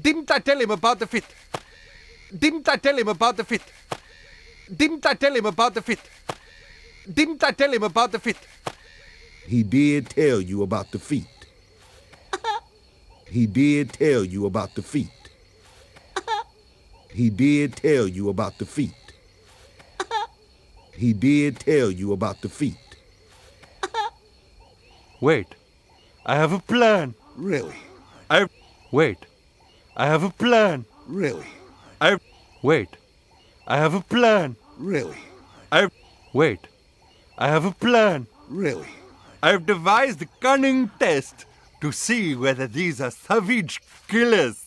Didn't I tell him about the fit? Didn't I tell him about the fit? Didn't I tell him about the fit? Didn't I tell him about the fit? He did tell you about the feet. He did tell you about the feet. He did tell you about the feet. He did tell you about the feet. Wait, I have a plan. Really? Wait, I have a plan. Really? Wait, I have a plan. Really? Wait, I have a plan. Really? I've devised a cunning test to see whether these are savage killers.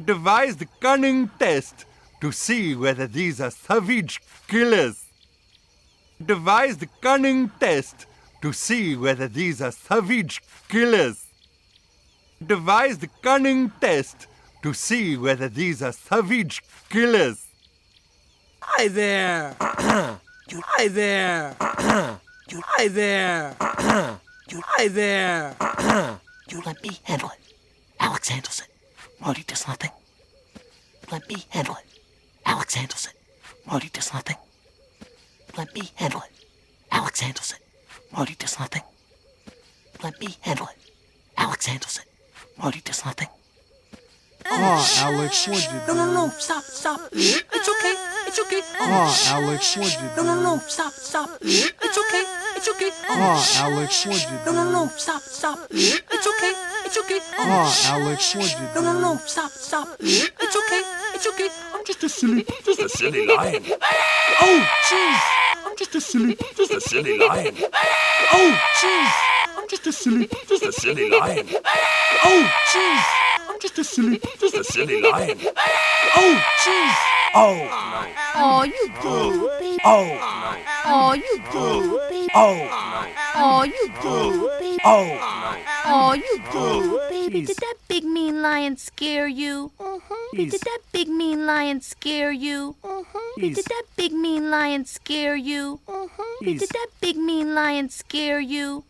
Devised a cunning test to see whether these are savage killers. Devised a cunning test to see whether these are savage killers. Devised a cunning test to see whether these are savage killers. Hi there. Hi there. Hi there. Hi there. You let me handle it. Alex handles it. Marty does nothing. Let me handle it. Alex handles it. Marty does nothing. Let me handle it. Alex handles it. Marty does nothing. Let me handle it. Alex handles it. Marty does nothing. Oh, Alex, what'd you do? No, stop. It's okay. Oh, Alex, what'd you do? No, stop. It's okay. Oh, Alex, what'd you do? No, stop. It's okay. Oh, Alex, what'd you do? No, stop. It's okay. I'm just a silly lion. Oh, jeez. I'm just a silly lion. Oh, jeez. I'm just a silly lion. Oh, jeez. I'm just a silly lion. Oh, jeez. Oh, no. Oh, you do, baby. Oh, no. Oh, you do, baby. Oh, no. Oh, you do, baby. Oh, no. Oh, you do, baby. Did that big mean lion scare you? Did that big mean lion scare you? Did that big mean lion scare you? Did that big mean lion scare you?